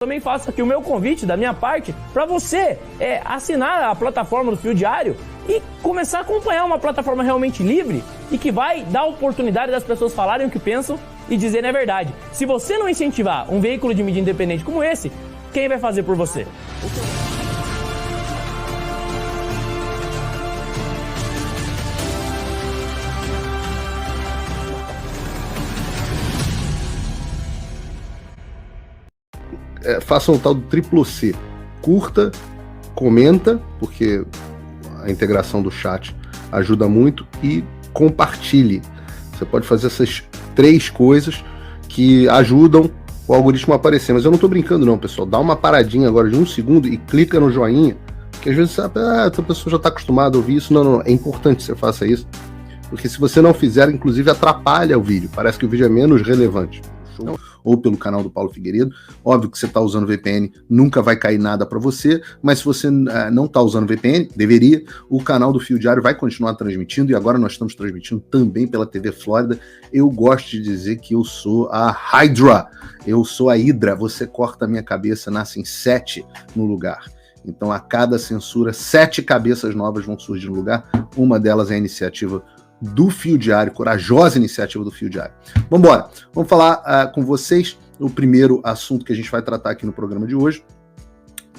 Também faço aqui o meu convite da minha parte para você assinar a plataforma do Fio Diário e começar a acompanhar uma plataforma realmente livre e que vai dar oportunidade das pessoas falarem o que pensam e dizerem a verdade. Se você não incentivar um veículo de mídia independente como esse, quem vai fazer por você? Faça um tal do triplo C. Curta, comenta, porque a integração do chat ajuda muito, e compartilhe. Você pode fazer essas 3 coisas que ajudam o algoritmo a aparecer. Mas eu não estou brincando não, pessoal. Dá uma paradinha agora de 1 segundo e clica no joinha, porque às vezes você sabe, a pessoa já está acostumada a ouvir isso. Não. É importante que você faça isso, porque se você não fizer, inclusive atrapalha o vídeo. Parece que o vídeo é menos relevante. Show? Ou pelo canal do Paulo Figueiredo. Óbvio que você está usando VPN, nunca vai cair nada para você, mas se você não está usando VPN, deveria, o canal do Fio Diário vai continuar transmitindo, e agora nós estamos transmitindo também pela TV Flórida. Eu gosto de dizer que eu sou a Hydra, eu sou a Hydra, você corta a minha cabeça, nascem 7 no lugar. Então a cada censura, 7 cabeças novas vão surgir no lugar, uma delas é a iniciativa do Fio Diário, corajosa iniciativa do Fio Diário. Vamos embora, vamos falar com vocês o primeiro assunto que a gente vai tratar aqui no programa de hoje.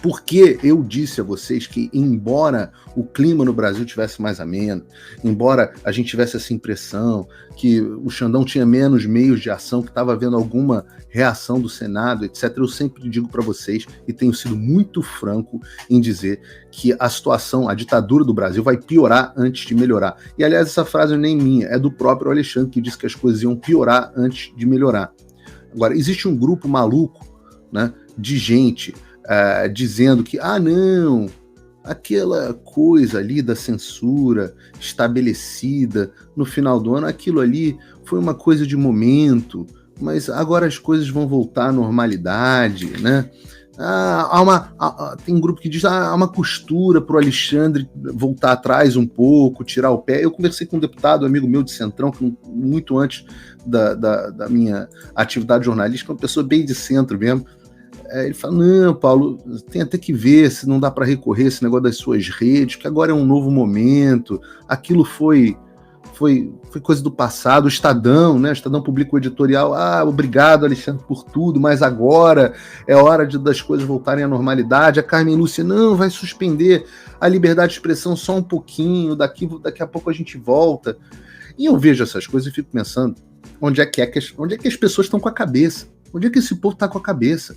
Porque eu disse a vocês que, embora o clima no Brasil tivesse mais ameno, embora a gente tivesse essa impressão que o Xandão tinha menos meios de ação, que estava havendo alguma reação do Senado, etc., eu sempre digo para vocês, e tenho sido muito franco em dizer que a situação, a ditadura do Brasil vai piorar antes de melhorar. E, aliás, essa frase nem minha, é do próprio Alexandre, que disse que as coisas iam piorar antes de melhorar. Agora, existe um grupo maluco, né, de gente dizendo que, não, aquela coisa ali da censura estabelecida no final do ano, aquilo ali foi uma coisa de momento, mas agora as coisas vão voltar à normalidade, né? Tem um grupo que diz há uma costura para o Alexandre voltar atrás um pouco, tirar o pé. Eu conversei com um deputado, amigo meu de Centrão, que muito antes da minha atividade jornalística, uma pessoa bem de centro mesmo. Ele fala, não, Paulo, tem até que ver se não dá para recorrer esse negócio das suas redes, que agora é um novo momento, aquilo foi coisa do passado. O Estadão, né? O Estadão publicou o editorial, obrigado, Alexandre, por tudo, mas agora é hora das coisas voltarem à normalidade. A Carmen Lúcia, não, vai suspender a liberdade de expressão só um pouquinho, daqui a pouco a gente volta. E eu vejo essas coisas e fico pensando, onde é que as pessoas estão com a cabeça? Onde é que esse povo está com a cabeça?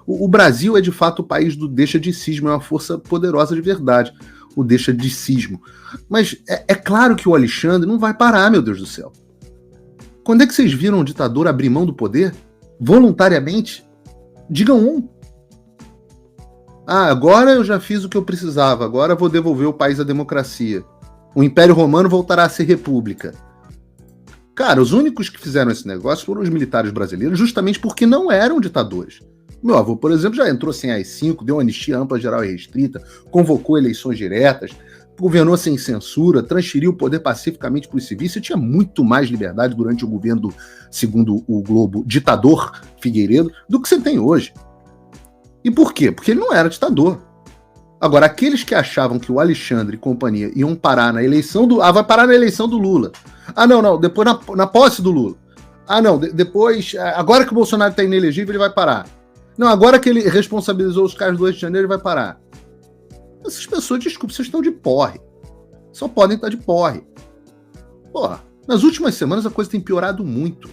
O Brasil é, de fato, o país do deixa-de-cismo, é uma força poderosa de verdade, o deixa-de-cismo. Mas é claro que o Alexandre não vai parar, meu Deus do céu. Quando é que vocês viram um ditador abrir mão do poder? Voluntariamente? Digam um. Agora eu já fiz o que eu precisava, agora vou devolver o país à democracia. O Império Romano voltará a ser república. Cara, os únicos que fizeram esse negócio foram os militares brasileiros, justamente porque não eram ditadores. Meu avô, por exemplo, já entrou sem AI-5, deu anistia ampla, geral e restrita, convocou eleições diretas, governou sem censura, transferiu o poder pacificamente para os civis. Você tinha muito mais liberdade durante o governo, segundo o Globo, ditador Figueiredo, do que você tem hoje. E por quê? Porque ele não era ditador. Agora, aqueles que achavam que o Alexandre e companhia iam parar na eleição do... vai parar na eleição do Lula. Não, depois na posse do Lula. Depois... Agora que o Bolsonaro está inelegível, ele vai parar. Não, agora que ele responsabilizou os caras do 8 de janeiro, ele vai parar. Essas pessoas, desculpa, vocês estão de porre. Só podem estar de porre. Porra, nas últimas semanas a coisa tem piorado muito.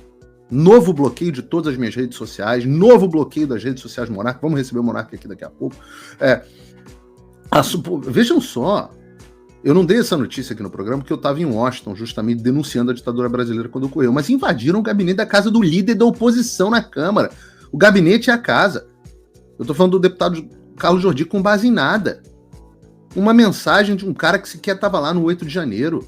Novo bloqueio de todas as minhas redes sociais, novo bloqueio das redes sociais do Monarca. Vamos receber o Monarca aqui daqui a pouco. Vejam só, eu não dei essa notícia aqui no programa porque eu estava em Washington, justamente denunciando a ditadura brasileira quando ocorreu, mas invadiram o gabinete da casa do líder da oposição na Câmara. O gabinete é a casa. Eu tô falando do deputado Carlos Jordi com base em nada. Uma mensagem de um cara que sequer estava lá no 8 de janeiro.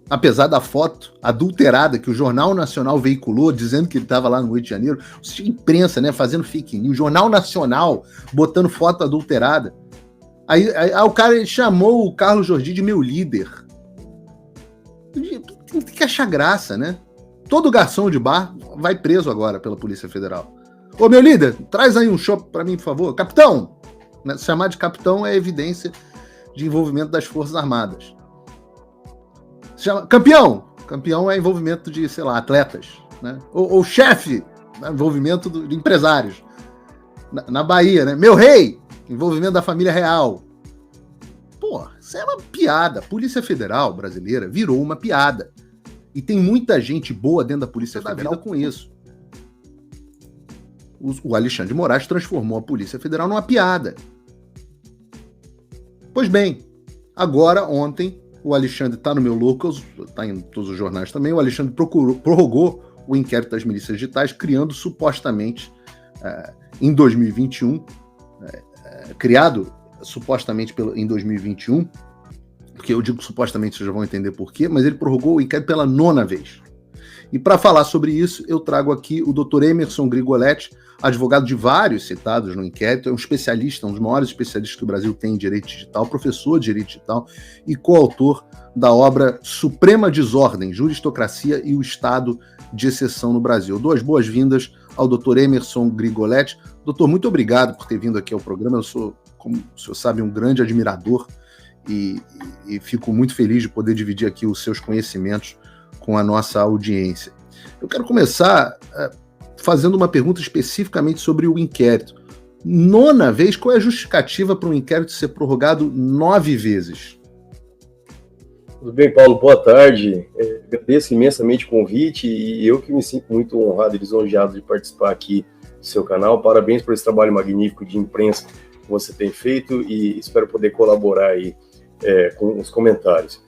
Apesar da foto adulterada que o Jornal Nacional veiculou, dizendo que ele estava lá no 8 de janeiro. A imprensa, né, fazendo fake news. O Jornal Nacional botando foto adulterada. Aí o cara chamou o Carlos Jordi de meu líder. Tem que achar graça, né? Todo garçom de bar vai preso agora pela Polícia Federal. Ô, meu líder, traz aí um chopp para mim, por favor. Capitão! Né? Chamar de capitão é evidência de envolvimento das Forças Armadas. Campeão! Campeão é envolvimento de, sei lá, atletas. Né? Ou chefe, né? Envolvimento de empresários. Na Bahia, né? Meu rei! Envolvimento da família real. Pô, isso é uma piada. A Polícia Federal brasileira virou uma piada. E tem muita gente boa dentro da Polícia Federal com isso. O Alexandre de Moraes transformou a Polícia Federal numa piada. Pois bem, agora, ontem, o Alexandre está no meu Locals, está em todos os jornais também, o Alexandre prorrogou o inquérito das milícias digitais, criando supostamente, em 2021, criado supostamente em 2021, porque eu digo supostamente, vocês já vão entender por quê, mas ele prorrogou o inquérito pela 9ª vez. E para falar sobre isso, eu trago aqui o Dr. Emerson Grigoletti, advogado de vários citados no inquérito, é um especialista, um dos maiores especialistas que o Brasil tem em direito digital, professor de direito digital e coautor da obra Suprema Desordem, Juristocracia e o Estado de Exceção no Brasil. Eu dou as boas-vindas ao Dr. Emerson Grigoletti. Doutor, muito obrigado por ter vindo aqui ao programa. Eu sou, como o senhor sabe, um grande admirador e fico muito feliz de poder dividir aqui os seus conhecimentos com a nossa audiência. Eu quero começar fazendo uma pergunta especificamente sobre o inquérito. 9ª vez, qual é a justificativa para um inquérito ser prorrogado 9 vezes? Tudo bem, Paulo? Boa tarde. Agradeço imensamente o convite e eu que me sinto muito honrado e lisonjeado de participar aqui do seu canal. Parabéns por esse trabalho magnífico de imprensa que você tem feito e espero poder colaborar aí com os comentários.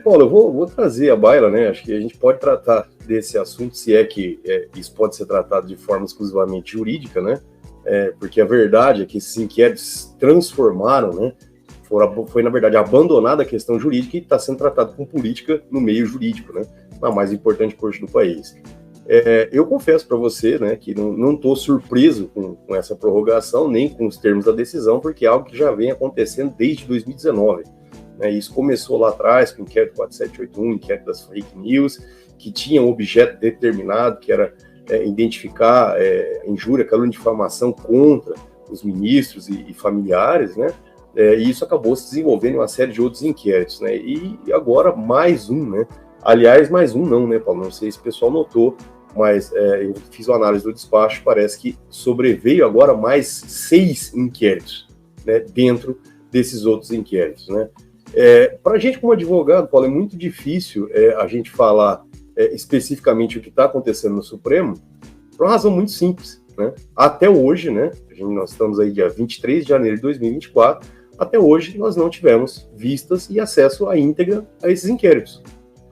Paulo, eu vou trazer à baila, né? Acho que a gente pode tratar desse assunto, se é que isso pode ser tratado de forma exclusivamente jurídica, né? Porque a verdade é que esses inquéritos transformaram, né? Foi, na verdade, abandonada a questão jurídica e está sendo tratado com política no meio jurídico, né? Na mais importante corte do país. Eu confesso para você, né, que não estou surpreso com essa prorrogação, nem com os termos da decisão, porque é algo que já vem acontecendo desde 2019. Isso começou lá atrás com o inquérito 4781, inquérito das fake news, que tinha um objeto determinado, que era identificar injúria, calúnia e difamação contra os ministros e familiares, né? E isso acabou se desenvolvendo em uma série de outros inquéritos, né? E agora mais um, né? Aliás, mais um não, né, Paulo? Não sei se o pessoal notou, mas eu fiz uma análise do despacho, parece que sobreveio agora mais 6 inquéritos, né, dentro desses outros inquéritos, né? Para a gente, como advogado, Paulo, é muito difícil a gente falar especificamente o que está acontecendo no Supremo, por uma razão muito simples, né? Até hoje, né, nós estamos aí dia 23 de janeiro de 2024, até hoje nós não tivemos vistas e acesso à íntegra a esses inquéritos.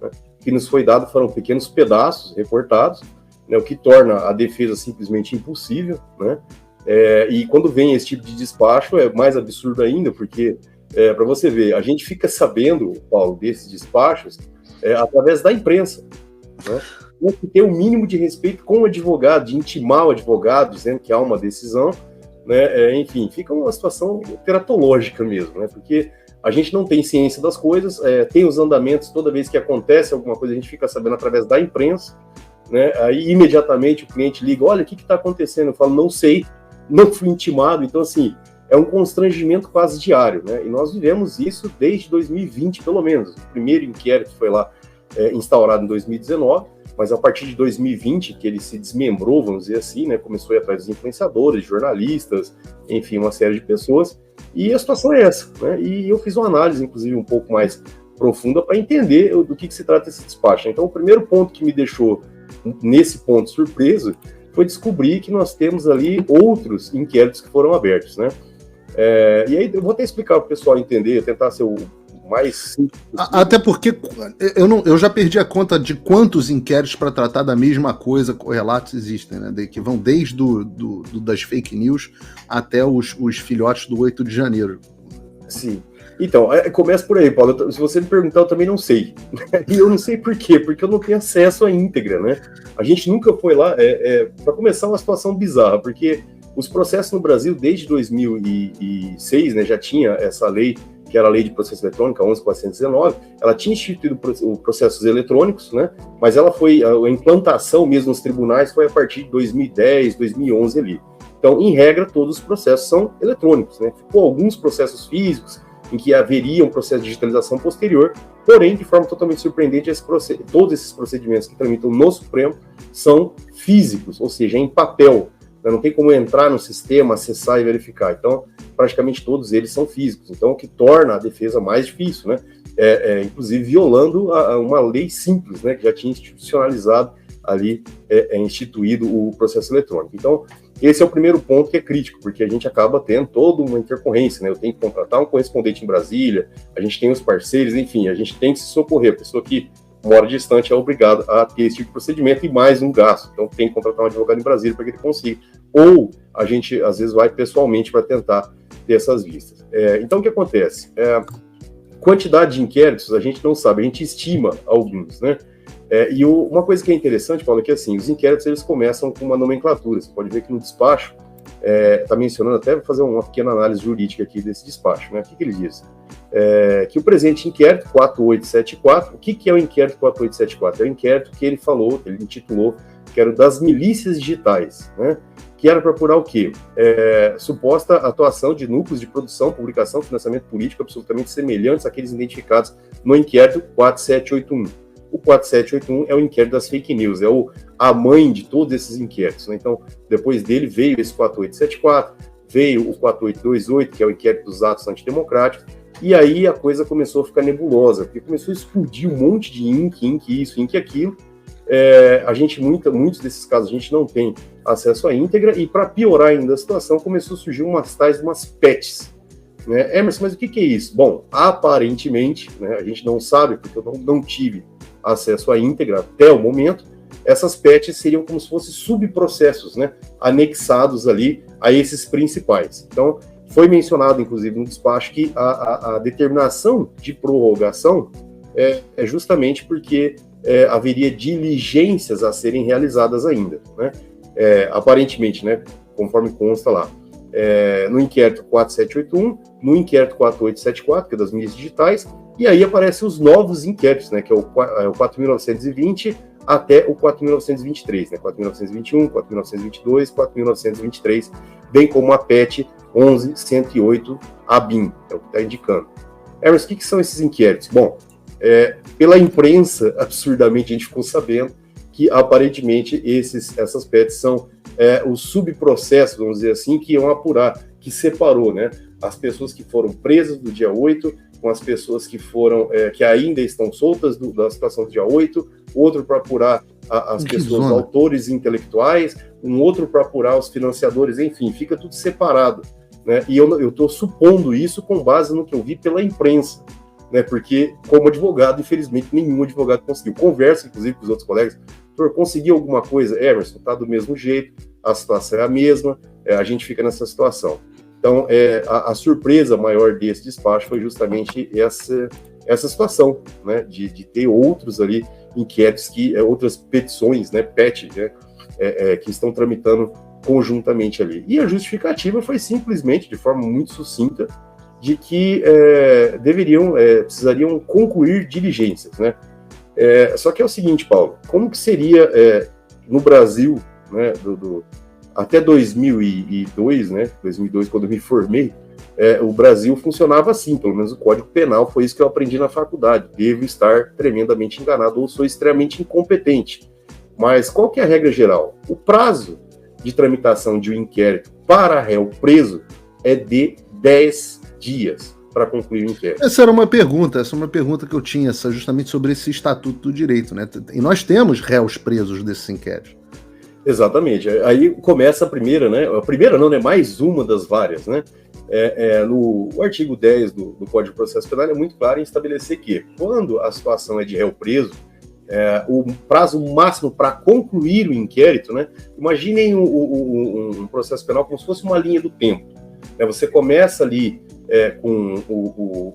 Né? O que nos foi dado foram pequenos pedaços reportados, né, o que torna a defesa simplesmente impossível, né? E quando vem esse tipo de despacho é mais absurdo ainda, porque para você ver, a gente fica sabendo, Paulo, desses despachos através da imprensa, né? Tem que ter o mínimo de respeito com o advogado, de intimar o advogado, dizendo que há uma decisão, né? Enfim, fica uma situação teratológica mesmo, né? Porque a gente não tem ciência das coisas, tem os andamentos, toda vez que acontece alguma coisa, a gente fica sabendo através da imprensa, né? Aí imediatamente o cliente liga, olha, o que está acontecendo? Eu falo, não sei, não fui intimado. Então, assim, é um constrangimento quase diário, né? E nós vivemos isso desde 2020, pelo menos. O primeiro inquérito foi lá instaurado em 2019, mas a partir de 2020, que ele se desmembrou, vamos dizer assim, né? Começou a ir atrás dos influenciadores, jornalistas, enfim, uma série de pessoas. E a situação é essa, né? E eu fiz uma análise, inclusive, um pouco mais profunda para entender do que se trata esse despacho. Então, o primeiro ponto que me deixou nesse ponto surpreso foi descobrir que nós temos ali outros inquéritos que foram abertos, né? E aí eu vou até explicar para o pessoal entender, tentar ser o mais simples possível. Até porque eu já perdi a conta de quantos inquéritos para tratar da mesma coisa, correlatos existem, né? Que vão desde das fake news até os filhotes do 8 de janeiro. Sim. Então, começa por aí, Paulo. Se você me perguntar, eu também não sei. E eu não sei por quê, porque eu não tenho acesso à íntegra, né? A gente nunca foi lá, para começar, uma situação bizarra, porque Os processos no Brasil, desde 2006, né, já tinha essa lei, que era a Lei de Processo Eletrônico, 11.419, ela tinha instituído processos eletrônicos, né, mas ela foi, a implantação mesmo nos tribunais foi a partir de 2010, 2011 ali. Então, em regra, todos os processos são eletrônicos, né, ficou alguns processos físicos, em que haveria um processo de digitalização posterior, porém, de forma totalmente surpreendente, todos esses procedimentos que tramitam no Supremo são físicos, ou seja, em papel. Não tem como entrar no sistema, acessar e verificar. Então, praticamente todos eles são físicos. Então, o que torna a defesa mais difícil, né? Inclusive violando uma lei simples, né? Que já tinha institucionalizado ali, instituído o processo eletrônico. Então, esse é o primeiro ponto que é crítico, porque a gente acaba tendo toda uma intercorrência, né? Eu tenho que contratar um correspondente em Brasília, a gente tem os parceiros, enfim, a gente tem que se socorrer. A pessoa que mora distante é obrigada a ter esse tipo de procedimento e mais um gasto. Então, tem que contratar um advogado em Brasília para que ele consiga. Ou a gente, às vezes, vai pessoalmente para tentar ter essas vistas. Então, o que acontece? Quantidade de inquéritos, a gente não sabe, a gente estima alguns, né? Uma coisa que é interessante, Paulo, é que assim, os inquéritos eles começam com uma nomenclatura. Você pode ver que no despacho, está mencionando, até vou fazer uma pequena análise jurídica aqui desse despacho, né? O que ele diz? Que o presente inquérito 4874, o que é o inquérito 4874? É o inquérito que ele falou, que ele intitulou, que era o das milícias digitais, né? Que era para apurar o quê? Suposta atuação de núcleos de produção, publicação, financiamento político absolutamente semelhantes àqueles identificados no inquérito 4781. O 4781 é o inquérito das fake news, a mãe de todos esses inquéritos, né? Então, depois dele veio esse 4874, veio o 4828, que é o inquérito dos atos antidemocráticos, e aí a coisa começou a ficar nebulosa, porque começou a explodir um monte de INC isso, INC aquilo. Muitos desses casos a gente não tem acesso à íntegra, e para piorar ainda a situação, começou a surgir umas patches. Né? Emerson, mas o que é isso? Bom, aparentemente, né, a gente não sabe, porque eu não tive acesso à íntegra até o momento, essas patches seriam como se fossem subprocessos, né, anexados ali a esses principais. Então, foi mencionado, inclusive, no despacho, que a determinação de prorrogação é justamente porque haveria diligências a serem realizadas ainda, né? Aparentemente, né, conforme consta lá, no inquérito 4781, no inquérito 4874, que é das milícias digitais, e aí aparecem os novos inquéritos, né, que é o 4.920 até o 4.923, né, 4.921, 4.922, 4.923, bem como a PET 11.108 ABIN, é o que está indicando. Emerson, o que são esses inquéritos? Bom, pela imprensa, absurdamente, a gente ficou sabendo que, aparentemente, essas PETs são os subprocessos, vamos dizer assim, que iam apurar, que separou, né, as pessoas que foram presas do dia 8 com as pessoas que foram, que ainda estão soltas da situação do dia 8, outro para apurar as pessoas, autores intelectuais, um outro para apurar os financiadores, enfim, fica tudo separado, né? E eu estou supondo isso com base no que eu vi pela imprensa, né? Porque, como advogado, infelizmente, nenhum advogado conseguiu. Converso, inclusive, com os outros colegas, doutor, conseguiu alguma coisa? Emerson, está do mesmo jeito, a situação é a mesma, a gente fica nessa situação. Então, a surpresa maior desse despacho foi justamente essa situação, né, de ter outros ali inquéritos, outras petições, né, PET, né, que estão tramitando conjuntamente ali. E a justificativa foi simplesmente, de forma muito sucinta, de que precisariam concluir diligências, né. Só que é o seguinte, Paulo, como que seria no Brasil, né, até 2002, né, 2002, quando eu me formei, o Brasil funcionava assim, pelo menos o Código Penal, foi isso que eu aprendi na faculdade. Devo estar tremendamente enganado ou sou extremamente incompetente. Mas qual que é a regra geral? O prazo de tramitação de um inquérito para réu preso é de 10 dias para concluir o inquérito. Essa é uma pergunta que eu tinha, justamente sobre esse Estatuto do Direito, né? E nós temos réus presos desses inquéritos. Exatamente. Aí começa a primeira, né? A primeira não, né? Mais uma das várias, né? No artigo 10 do Código de Processo Penal é muito claro em estabelecer que, quando a situação é de réu preso, o prazo máximo para concluir o inquérito, né? Imaginem um processo penal como se fosse uma linha do tempo. Né? Você começa ali com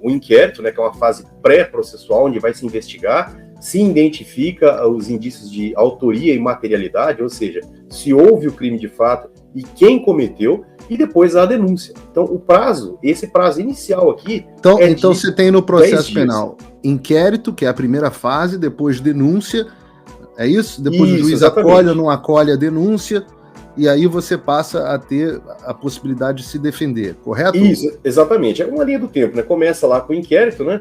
o inquérito, né? Que é uma fase pré-processual, onde vai se investigar, se identifica os indícios de autoria e materialidade, ou seja, se houve o crime de fato e quem cometeu, e depois a denúncia. Então, esse prazo inicial aqui... Então você tem no processo penal inquérito, que é a primeira fase, depois denúncia, é isso? Depois o juiz acolhe ou não acolhe a denúncia, e aí você passa a ter a possibilidade de se defender, correto? Isso, exatamente. É uma linha do tempo, né? Começa lá com o inquérito, né?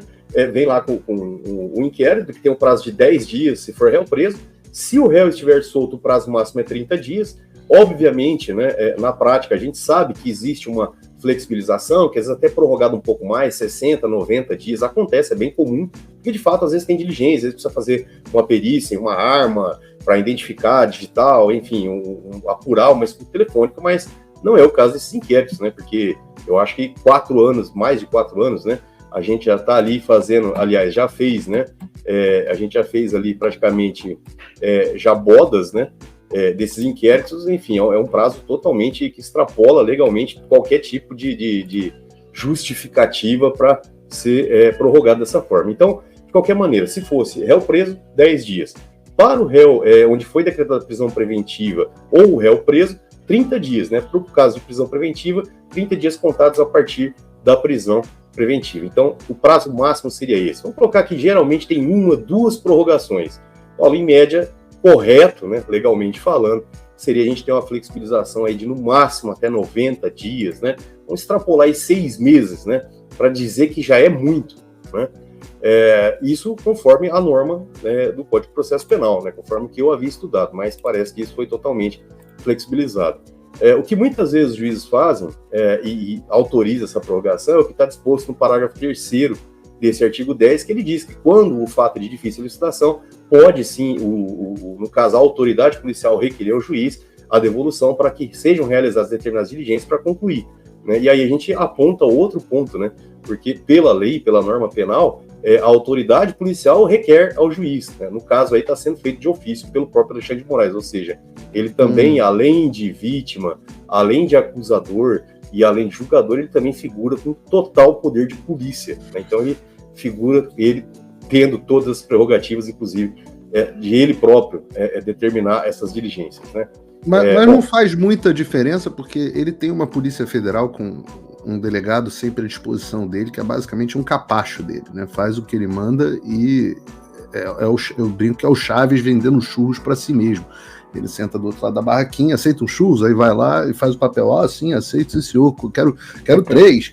Vem lá com o inquérito, que tem um prazo de 10 dias, se for réu preso. Se o réu estiver solto, o prazo máximo é 30 dias. Obviamente, né, na prática, a gente sabe que existe uma flexibilização, que às vezes até prorrogado um pouco mais, 60, 90 dias, acontece, é bem comum, porque de fato, às vezes tem diligência, às vezes precisa fazer uma perícia em uma arma para identificar digital, enfim, apurar uma escuta telefônica, mas não é o caso desses inquéritos, né, porque eu acho que 4 anos, mais de 4 anos, né, a gente já está ali fazendo, aliás, já fez, né, a gente já fez ali praticamente já bodas, né, desses inquéritos, enfim, é um prazo totalmente que extrapola legalmente qualquer tipo de justificativa para ser prorrogado dessa forma. Então, de qualquer maneira, se fosse réu preso, 10 dias. Para o réu onde foi decretada prisão preventiva ou o réu preso, 30 dias, né? Para o caso de prisão preventiva, 30 dias contados a partir da prisão preventiva. Então, o prazo máximo seria esse. Vamos colocar que geralmente tem 1, 2 prorrogações. Paulo, em média, correto, né, legalmente falando, seria a gente ter uma flexibilização aí de no máximo até 90 dias, né? Vamos extrapolar aí 6 meses, né? Para dizer que já é muito, né? Isso conforme a norma, né, do Código de Processo Penal, né? Conforme o que eu havia estudado, mas parece que isso foi totalmente flexibilizado. O que muitas vezes os juízes fazem e autoriza essa prorrogação é o que está disposto no parágrafo 3º desse artigo 10, que ele diz que quando o fato de difícil licitação, pode sim, no caso, a autoridade policial requerer ao juiz a devolução para que sejam realizadas determinadas diligências para concluir, né? E aí a gente aponta outro ponto, né? Porque pela lei, pela norma penal, a autoridade policial requer ao juiz, né? No caso aí está sendo feito de ofício pelo próprio Alexandre de Moraes, ou seja, ele também, além de vítima, além de acusador e além de julgador, ele também figura com total poder de polícia, né? Então ele figura, ele tendo todas as prerrogativas, inclusive, de ele próprio determinar essas diligências, né? Mas não faz muita diferença, porque ele tem uma Polícia Federal com um delegado sempre à disposição dele, que é basicamente um capacho dele, né? Faz o que ele manda e eu brinco que é o Chaves vendendo churros para si mesmo. Ele senta do outro lado da barraquinha, aceita um churros, aí vai lá e faz o papel, sim, aceito, sim, senhor, quero 3,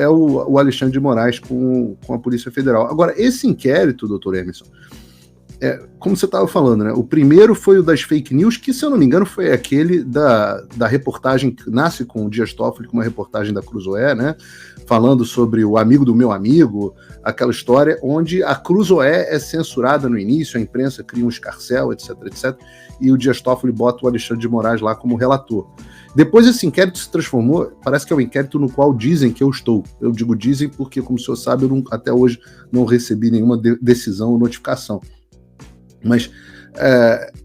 o Alexandre de Moraes com a Polícia Federal. Agora, esse inquérito, doutor Emerson, como você estava falando, né? O primeiro foi o das fake news, que, se eu não me engano, foi aquele da reportagem que nasce com o Dias Toffoli, com uma reportagem da Cruzoé, né? Falando sobre o amigo do meu amigo, aquela história onde a Cruzoé é censurada no início, a imprensa cria um escarcéu, etc, etc, e o Dias Toffoli bota o Alexandre de Moraes lá como relator. Depois esse inquérito se transformou, parece que é o inquérito no qual dizem que eu estou. Eu digo dizem porque, como o senhor sabe, até hoje não recebi nenhuma decisão ou notificação. Mas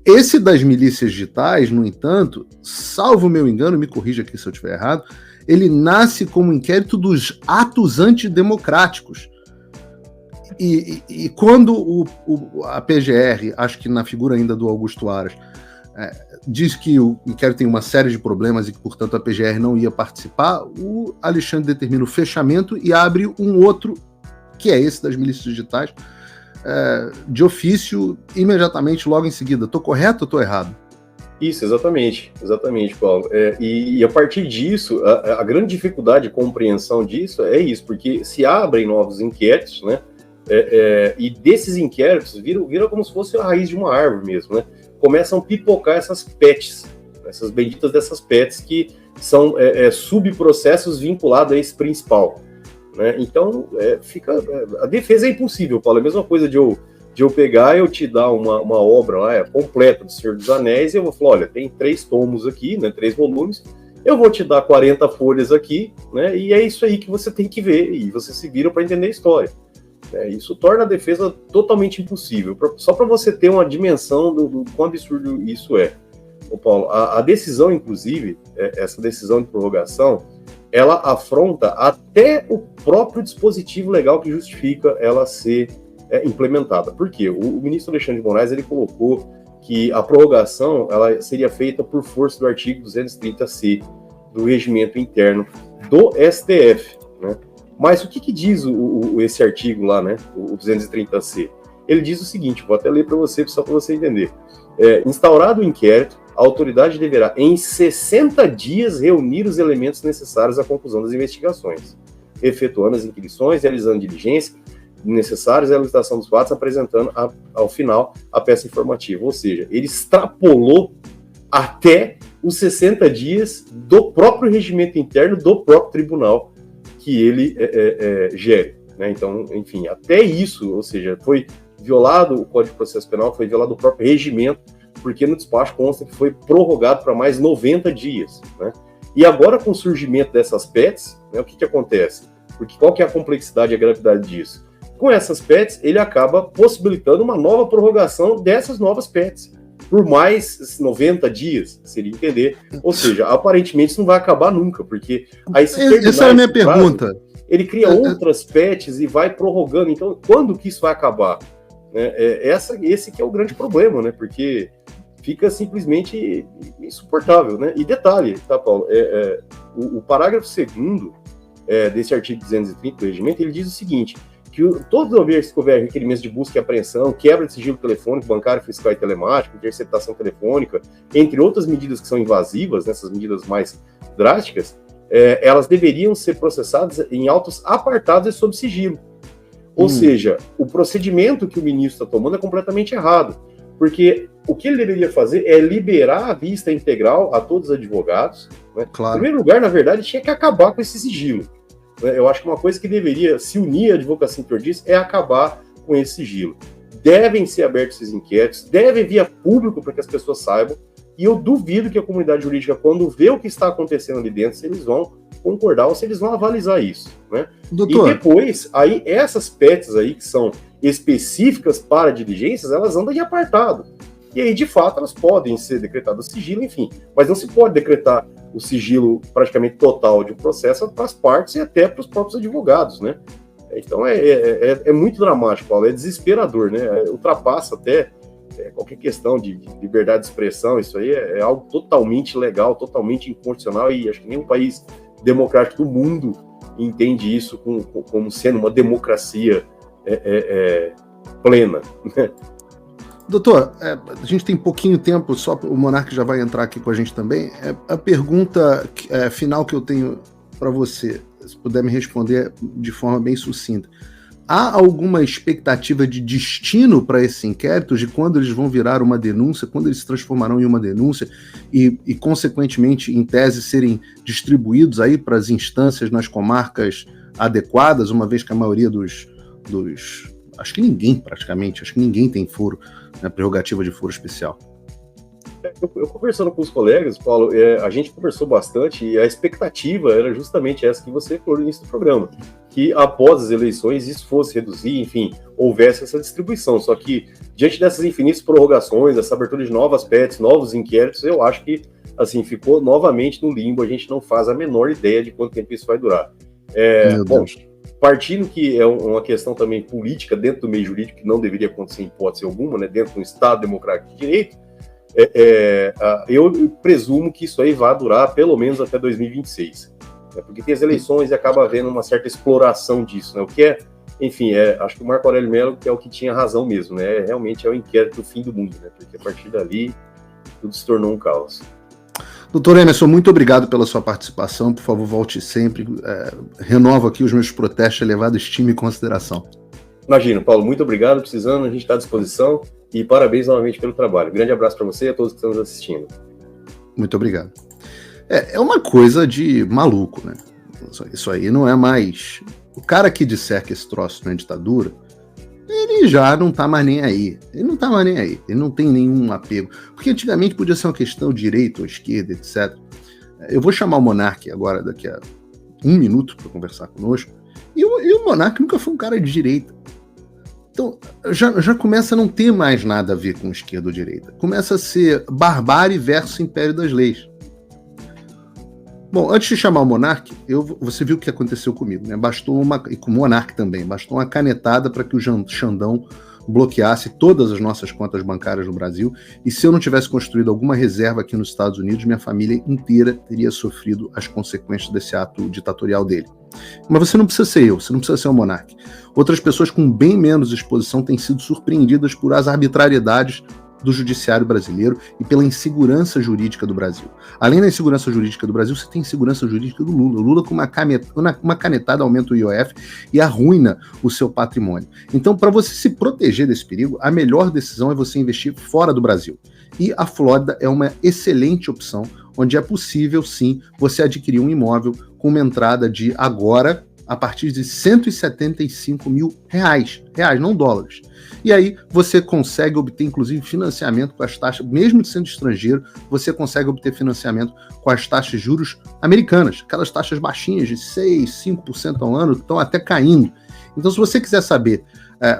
esse das milícias digitais, no entanto, salvo meu engano, me corrija aqui se eu estiver errado, ele nasce como inquérito dos atos antidemocráticos. E quando a PGR, acho que na figura ainda do Augusto Aras, diz que o inquérito tem uma série de problemas e que, portanto, a PGR não ia participar, o Alexandre determina o fechamento e abre um outro, que é esse das milícias digitais, de ofício, imediatamente, logo em seguida. Estou correto ou estou errado? Isso, exatamente, Paulo. E a partir disso, a grande dificuldade de compreensão disso é isso, porque se abrem novos inquéritos, né? E desses inquéritos viram como se fosse a raiz de uma árvore mesmo, né? Começam a pipocar essas PETs, essas benditas dessas PETs que são subprocessos vinculados a esse principal, né? Então, a defesa é impossível, Paulo. É a mesma coisa de eu pegar e eu te dar uma obra lá completa do Senhor dos Anéis e eu vou falar, olha, tem 3 tomos aqui, né, 3 volumes, eu vou te dar 40 folhas aqui, né, e é isso aí que você tem que ver, e você se vira para entender a história. Isso torna a defesa totalmente impossível, só para você ter uma dimensão do quão absurdo isso é. Ô Paulo, a decisão, inclusive, essa decisão de prorrogação, ela afronta até o próprio dispositivo legal que justifica ela ser implementada. Por quê? O ministro Alexandre de Moraes, ele colocou que a prorrogação ela seria feita por força do artigo 230C do Regimento Interno do STF, né? Mas o que diz esse artigo lá, né, o 230C? Ele diz o seguinte, vou até ler para você, só para você entender. Instaurado o inquérito, a autoridade deverá, em 60 dias, reunir os elementos necessários à conclusão das investigações, efetuando as inquirições, realizando diligências necessárias à elucidação dos fatos, apresentando ao final a peça informativa. Ou seja, ele extrapolou até os 60 dias do próprio regimento interno do próprio tribunal que ele gere, né? Então, enfim, até isso, ou seja, foi violado o Código de Processo Penal, foi violado o próprio regimento, porque no despacho consta que foi prorrogado para mais 90 dias, né? E agora, com o surgimento dessas PETs, né, o que acontece? Porque qual que é a complexidade e a gravidade disso? Com essas PETs, ele acaba possibilitando uma nova prorrogação dessas novas PETs, por mais 90 dias, seria entender. Ou seja, aparentemente isso não vai acabar nunca, porque aí se terminar essa é a minha pergunta. Prazo, ele cria outras PETs e vai prorrogando. Então, quando que isso vai acabar? Esse que é o grande problema, né? Porque fica simplesmente insuportável, né? E detalhe, tá, Paulo? O parágrafo 2º desse artigo 230 do regimento, ele diz o seguinte, que toda vez que houver requerimentos de busca e apreensão, quebra de sigilo telefônico, bancário, fiscal e telemático, interceptação telefônica, entre outras medidas que são invasivas, nessas medidas mais drásticas, elas deveriam ser processadas em autos apartados e sob sigilo. Ou seja, o procedimento que o ministro está tomando é completamente errado, porque o que ele deveria fazer é liberar a vista integral a todos os advogados, né? Claro. Em primeiro lugar, na verdade, tinha que acabar com esse sigilo. Eu acho que uma coisa que deveria se unir à advocacia interdiz é acabar com esse sigilo. Devem ser abertos esses inquéritos, deve vir a público para que as pessoas saibam, e eu duvido que a comunidade jurídica, quando vê o que está acontecendo ali dentro, se eles vão concordar ou se eles vão avalizar isso, né? Doutor. E depois, aí, essas PETs aí, que são específicas para diligências, elas andam em apartado. E aí, de fato, elas podem ser decretadas sigilo, enfim, mas não se pode decretar o sigilo praticamente total de um processo para as partes e até para os próprios advogados, né? Então é muito dramático, Paulo, é desesperador, né? Ultrapassa até qualquer questão de liberdade de expressão, isso aí é algo totalmente legal, totalmente inconstitucional, e acho que nenhum país democrático do mundo entende isso como sendo uma democracia plena, né? Doutor, a gente tem pouquinho tempo, só o Monark já vai entrar aqui com a gente também. A pergunta final que eu tenho para você, se puder me responder de forma bem sucinta. Há alguma expectativa de destino para esses inquéritos, de quando eles vão virar uma denúncia, quando eles se transformarão em uma denúncia e consequentemente, em tese, serem distribuídos aí para as instâncias nas comarcas adequadas, uma vez que a maioria dos acho que ninguém tem foro, né, prerrogativa de foro especial. Eu conversando com os colegas, Paulo, a gente conversou bastante e a expectativa era justamente essa que você falou no início do programa, que após as eleições isso fosse reduzir, enfim, houvesse essa distribuição. Só que, diante dessas infinitas prorrogações, essa abertura de novas PETs, novos inquéritos, eu acho que, assim, ficou novamente no limbo, a gente não faz a menor ideia de quanto tempo isso vai durar. Bom, partindo que é uma questão também política dentro do meio jurídico, que não deveria acontecer em hipótese alguma, né, dentro de um Estado democrático de direito, eu presumo que isso aí vai durar pelo menos até 2026, né, porque tem as eleições e acaba havendo uma certa exploração disso, né, o que enfim, acho que o Marco Aurélio Mello que é o que tinha razão mesmo, né, realmente é o inquérito do fim do mundo, né, porque a partir dali tudo se tornou um caos. Doutor Emerson, muito obrigado pela sua participação, por favor, volte sempre, renovo aqui os meus protestos, elevado estima e consideração. Imagina, Paulo, muito obrigado, precisando, a gente está à disposição, e parabéns novamente pelo trabalho. Grande abraço para você e a todos que estão nos assistindo. Muito obrigado. É uma coisa de maluco, né? Isso aí não é mais... O cara que disser que esse troço não é ditadura, ele já não tá mais nem aí. Ele não tá mais nem aí. Ele não tem nenhum apego. Porque antigamente podia ser uma questão de direita ou esquerda, etc. Eu vou chamar o Monark agora, daqui a 1 minuto, para conversar conosco. E o Monark nunca foi um cara de direita. Então, já começa a não ter mais nada a ver com esquerda ou direita. Começa a ser barbárie versus império das leis. Bom, antes de chamar o Monark, você viu o que aconteceu comigo, né? E com o Monark também. Bastou uma canetada para que o Xandão bloqueasse todas as nossas contas bancárias no Brasil, e se eu não tivesse construído alguma reserva aqui nos Estados Unidos, minha família inteira teria sofrido as consequências desse ato ditatorial dele. Mas você não precisa ser eu, você não precisa ser o monarca. Outras pessoas com bem menos exposição têm sido surpreendidas por as arbitrariedades do judiciário brasileiro e pela insegurança jurídica do Brasil. Além da insegurança jurídica do Brasil, você tem insegurança jurídica do Lula. O Lula, com uma canetada, aumenta o IOF e arruina o seu patrimônio. Então, para você se proteger desse perigo, a melhor decisão é você investir fora do Brasil. E a Flórida é uma excelente opção, onde é possível, sim, você adquirir um imóvel com uma entrada de agora, a partir de R$175 mil, não dólares. E aí você consegue obter, inclusive, financiamento com as taxas, mesmo sendo estrangeiro, você consegue obter financiamento com as taxas de juros americanas, aquelas taxas baixinhas de 6, 5% ao ano, estão até caindo. Então, se você quiser saber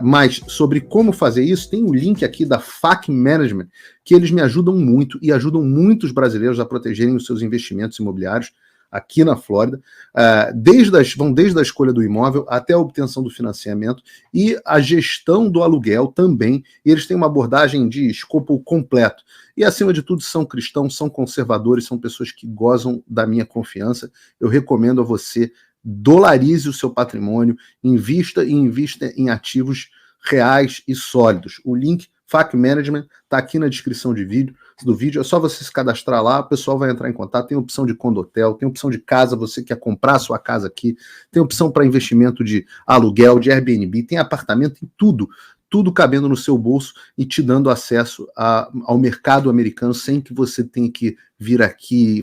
mais sobre como fazer isso, tem um link aqui da FAC Management, que eles me ajudam muito e ajudam muitos brasileiros a protegerem os seus investimentos imobiliários aqui na Flórida, vão desde a escolha do imóvel até a obtenção do financiamento e a gestão do aluguel também. E eles têm uma abordagem de escopo completo. E, acima de tudo, são cristãos, são conservadores, são pessoas que gozam da minha confiança. Eu recomendo a você, dolarize o seu patrimônio, invista em ativos reais e sólidos. O link FAC Management está aqui na descrição do vídeo, é só você se cadastrar lá, o pessoal vai entrar em contato, tem opção de condotel, tem opção de casa, você quer comprar a sua casa aqui, tem opção para investimento de aluguel, de Airbnb, tem apartamento, tem tudo cabendo no seu bolso e te dando acesso ao mercado americano sem que você tenha que vir aqui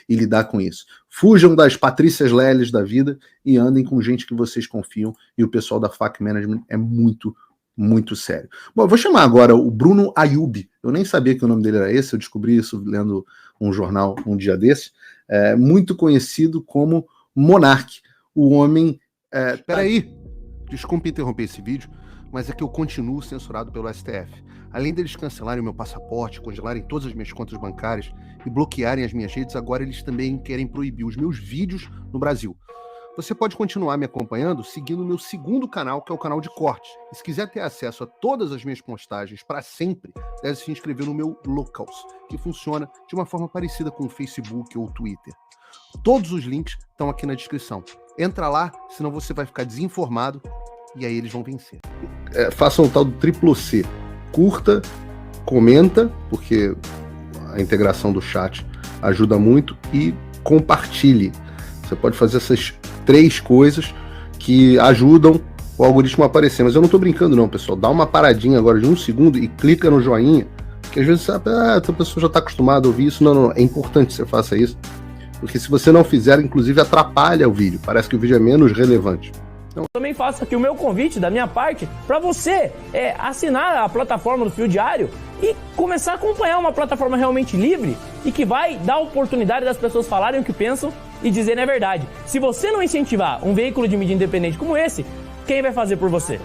e lidar com isso. Fujam das Patrícias Leles da vida e andem com gente que vocês confiam, e o pessoal da FAC Management é muito sério. Bom, eu vou chamar agora o Bruno Ayub. Eu nem sabia que o nome dele era esse, eu descobri isso lendo um jornal um dia desse. Muito conhecido como Monark, o homem... Peraí, desculpe interromper esse vídeo, mas é que eu continuo censurado pelo STF. Além deles cancelarem o meu passaporte, congelarem todas as minhas contas bancárias e bloquearem as minhas redes, agora eles também querem proibir os meus vídeos no Brasil. Você pode continuar me acompanhando seguindo o meu segundo canal, que é o canal de cortes. E se quiser ter acesso a todas as minhas postagens para sempre, deve se inscrever no meu Locals, que funciona de uma forma parecida com o Facebook ou o Twitter. Todos os links estão aqui na descrição. Entra lá, senão você vai ficar desinformado e aí eles vão vencer. Façam o tal do triplo C. Curta, comenta, porque a integração do chat ajuda muito, e compartilhe. Você pode fazer essas 3 coisas que ajudam o algoritmo a aparecer. Mas eu não tô brincando não, pessoal. Dá uma paradinha agora de 1 segundo e clica no joinha, porque às vezes a pessoa já está acostumada a ouvir isso. Não, é importante que você faça isso, porque se você não fizer, inclusive atrapalha o vídeo. Parece que o vídeo é menos relevante. Então, também faço aqui o meu convite da minha parte para você assinar a plataforma do Fio Diário e começar a acompanhar uma plataforma realmente livre e que vai dar oportunidade das pessoas falarem o que pensam e dizerem a verdade. Se você não incentivar um veículo de mídia independente como esse, quem vai fazer por você?